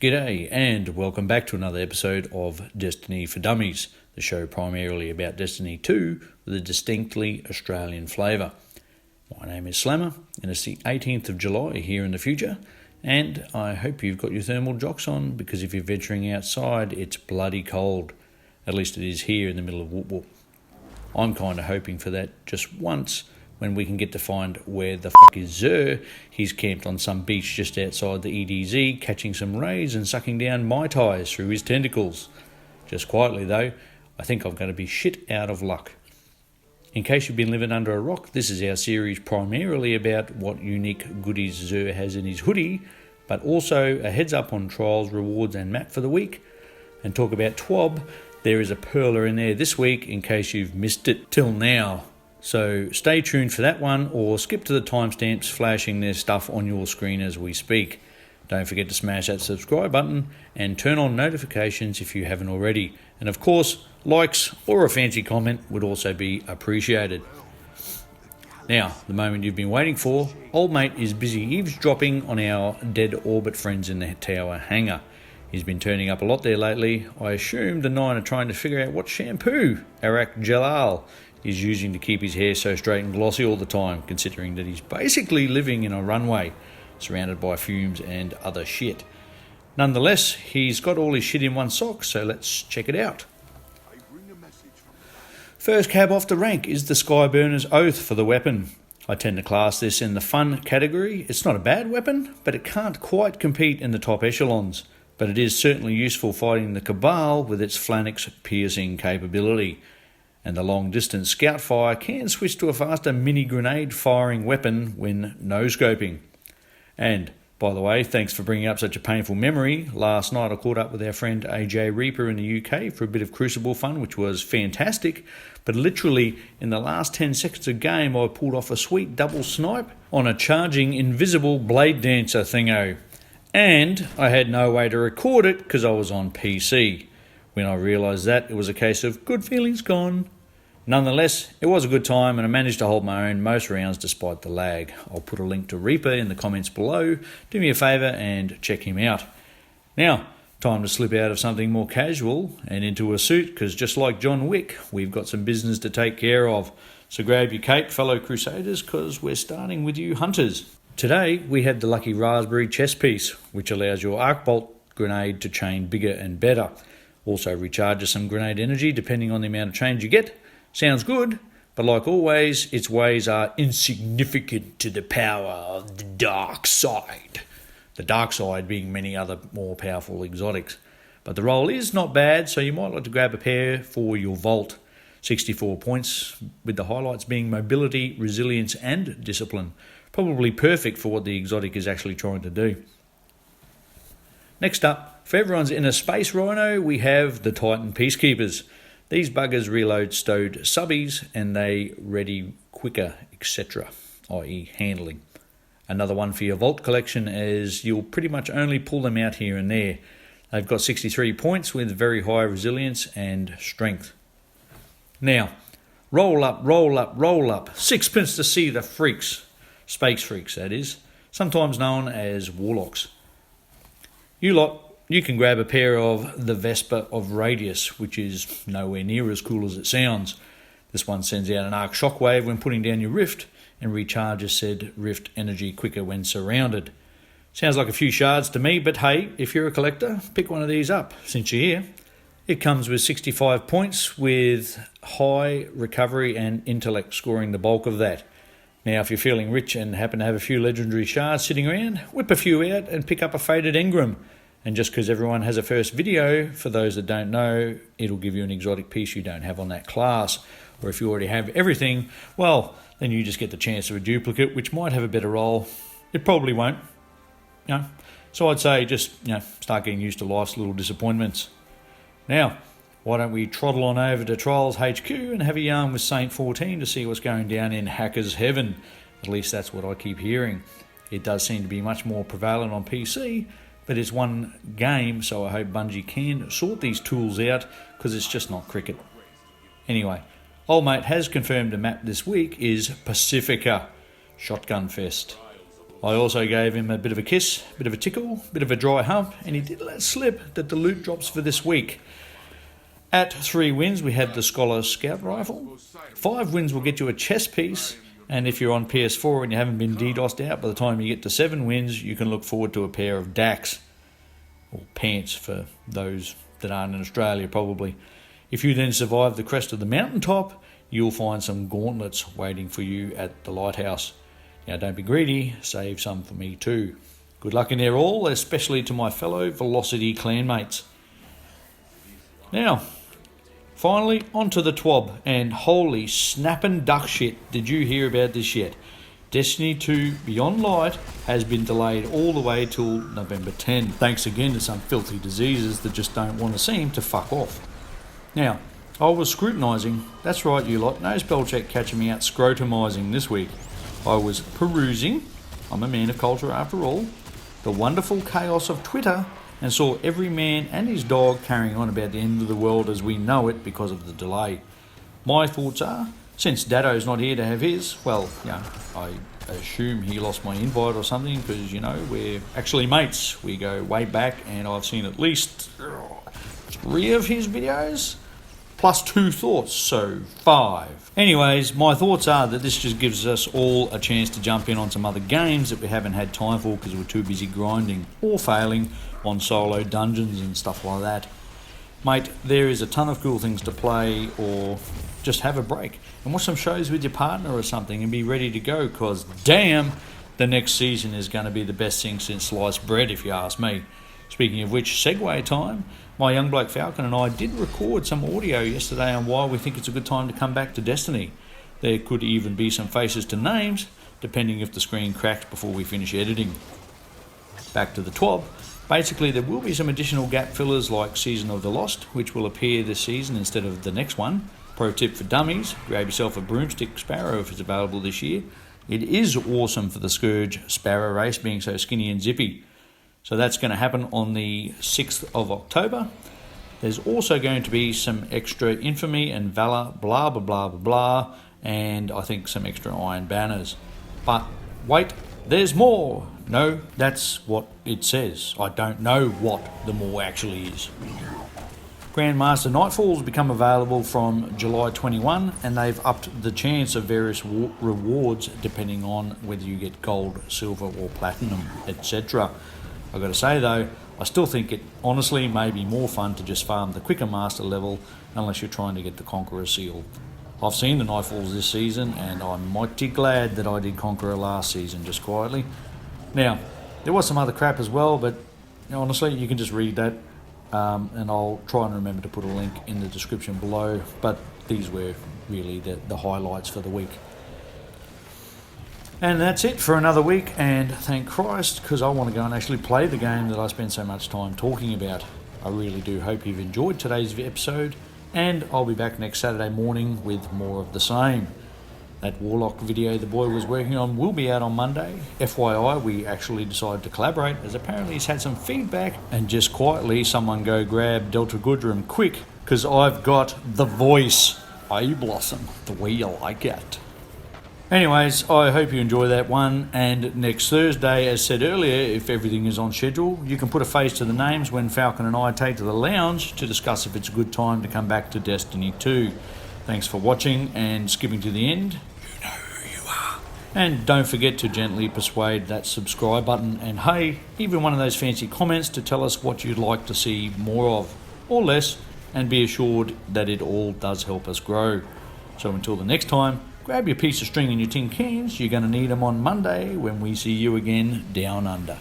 G'day and welcome back to another episode of Destiny for Dummies, the show primarily about Destiny 2 with a distinctly Australian flavour. My name is Slammer and it's the 18th of July here in the future, and I hope you've got your thermal jocks on because if you're venturing outside it's bloody cold. At least it is here in the middle of Whoop Whoop. I'm kind of hoping for that just once when we can get to find where the fuck is Zer. He's camped on some beach just outside the EDZ, catching some rays and sucking down Mai Tais through his tentacles. Just quietly though, I think I'm going to be shit out of luck. In case you've been living under a rock, this is our series primarily about what unique goodies Zer has in his hoodie, but also a heads up on trials, rewards and map for the week, and talk about TWAB. There is a perler in there this week in case you've missed it till now. So stay tuned for that one or skip to the timestamps flashing their stuff on your screen as we speak. Don't forget to smash that subscribe button and turn on notifications if you haven't already. And of course, likes or a fancy comment would also be appreciated. Now, the moment you've been waiting for, old mate is busy eavesdropping on our dead orbit friends in the tower hangar. He's been turning up a lot there lately. I assume the nine are trying to figure out what shampoo Arak Jalal is using to keep his hair so straight and glossy all the time, considering that he's basically living in a runway, surrounded by fumes and other shit. Nonetheless, he's got all his shit in one sock, so let's check it out. First cab off the rank is the SKYBURNER'S Oath for the weapon. I tend to class this in the fun category. It's not a bad weapon, but it can't quite compete in the top echelons. But it is certainly useful fighting the Cabal with its Phalanx piercing capability. And the long-distance scout fire can switch to a faster mini-grenade firing weapon when no-scoping. And, by the way, thanks for bringing up such a painful memory. Last night I caught up with our friend AJ Reaper in the UK for a bit of Crucible fun, which was fantastic. But literally, in the last 10 seconds of game, I pulled off a sweet double snipe on a charging invisible blade dancer thingo. And I had no way to record it because I was on PC. When I realised that, it was a case of good feelings gone. Nonetheless, it was a good time and I managed to hold my own most rounds despite the lag. I'll put a link to Reaper in the comments below. Do me a favour and check him out. Now, time to slip out of something more casual and into a suit because just like John Wick, we've got some business to take care of. So grab your cape, fellow Crusaders, because we're starting with you hunters. Today, we have the lucky raspberry chest piece, which allows your arc bolt grenade to chain bigger and better. Also recharges some grenade energy depending on the amount of change you get. Sounds good, but like always, its ways are insignificant to the power of the dark side. The dark side being many other more powerful exotics. But the roll is not bad, so you might like to grab a pair for your vault. 64 points, with the highlights being mobility, resilience and discipline. Probably perfect for what the exotic is actually trying to do. Next up, for everyone's inner space rhino, we have the Titan Peacekeepers. These buggers reload stowed subbies and they ready quicker, etc., i.e. handling. Another one for your vault collection as you'll pretty much only pull them out here and there. They've got 63 points with very high resilience and strength. Now, roll up, roll up, roll up. Sixpence to see the freaks. Space freaks, that is. Sometimes known as warlocks. You lot, you can grab a pair of the Vesper of Radius, which is nowhere near as cool as it sounds. This one sends out an arc shockwave when putting down your rift and recharges said rift energy quicker when surrounded. Sounds like a few shards to me, but hey, if you're a collector, pick one of these up since you're here. It comes with 65 points with high recovery and intellect scoring the bulk of that. Now, if you're feeling rich and happen to have a few legendary shards sitting around, whip a few out and pick up a faded engram. And just because everyone has a first video, for those that don't know, it'll give you an exotic piece you don't have on that class. Or if you already have everything, well, then you just get the chance of a duplicate, which might have a better roll. It probably won't. So I'd say just start getting used to life's little disappointments. Now, why don't we trottle on over to Trials HQ and have a yarn with Saint 14 to see what's going down in Hacker's Heaven. At least that's what I keep hearing. It does seem to be much more prevalent on PC, but it's one game, so I hope Bungie can sort these tools out because it's just not cricket. Anyway, old mate has confirmed a map this week is Pacifica, Shotgun Fest. I also gave him a bit of a kiss, a bit of a tickle, a bit of a dry hump, and he did let slip that the loot drops for this week. At 3 wins, we have the Scholar Scout Rifle. 5 wins will get you a chest piece, and if you're on PS4 and you haven't been DDoSed out, by the time you get to 7 wins, you can look forward to a pair of DACs, or pants for those that aren't in Australia probably. If you then survive the crest of the mountaintop, you'll find some gauntlets waiting for you at the lighthouse. Now don't be greedy, save some for me too. Good luck in there all, especially to my fellow Velocity clanmates. Now, finally onto the TWAB, and holy snappin' duck shit, did you hear about this yet? Destiny 2 Beyond Light has been delayed all the way till November 10, thanks again to some filthy diseases that just don't want to seem to fuck off. Now, I was scrutinising, that's right you lot, no spell check catching me out scrotumising this week. I was perusing, I'm a man of culture after all, the wonderful chaos of Twitter, and saw every man and his dog carrying on about the end of the world as we know it because of the delay. My thoughts are, since Daddo's not here to have his, well, I assume he lost my invite or something because, we're actually mates. We go way back and I've seen at least 3 of his videos, plus 2 thoughts, so 5. Anyways, my thoughts are that this just gives us all a chance to jump in on some other games that we haven't had time for because we're too busy grinding or failing on solo dungeons and stuff like that. Mate, there is a ton of cool things to play, or just have a break and watch some shows with your partner or something and be ready to go, because damn, the next season is going to be the best thing since sliced bread if you ask me. Speaking of which, segue time, my young bloke Falcon and I did record some audio yesterday on why we think it's a good time to come back to Destiny. There could even be some faces to names, depending if the screen cracks before we finish editing. Back to the TWAB. Basically, there will be some additional gap fillers like Season of the Lost, which will appear this season instead of the next one. Pro tip for dummies, grab yourself a broomstick sparrow if it's available this year. It is awesome for the Scourge Sparrow race being so skinny and zippy. So that's going to happen on the 6th of October. There's also going to be some extra infamy and valor, blah, blah, blah, blah, blah, and I think some extra iron banners. But wait, there's more. No, that's what it says. I don't know what the more actually is. Grandmaster Nightfalls become available from July 21, and they've upped the chance of various rewards depending on whether you get gold, silver or platinum, etc. I've got to say though, I still think it honestly may be more fun to just farm the quicker master level unless you're trying to get the Conqueror seal. I've seen the Nightfalls this season and I'm mighty glad that I did Conqueror last season just quietly. Now, there was some other crap as well, but honestly you can just read that and I'll try and remember to put a link in the description below, but these were really the highlights for the week. And that's it for another week, and thank Christ, because I want to go and actually play the game that I spent so much time talking about. I really do hope you've enjoyed today's episode, and I'll be back next Saturday morning with more of the same. That Warlock video the boy was working on will be out on Monday. FYI, we actually decided to collaborate, as apparently he's had some feedback, and just quietly someone go grab Delta Goodrum quick, because I've got the voice. I blossom the way you like it. Anyways, I hope you enjoy that one, and next Thursday, as said earlier, if everything is on schedule, you can put a face to the names when Falcon and I take to the lounge to discuss if it's a good time to come back to Destiny 2. Thanks for watching and skipping to the end. You know who you are. And don't forget to gently persuade that subscribe button, and hey, even one of those fancy comments to tell us what you'd like to see more of, or less, and be assured that it all does help us grow. So until the next time, grab your piece of string and your tin cans. You're going to need them on Monday when we see you again down under.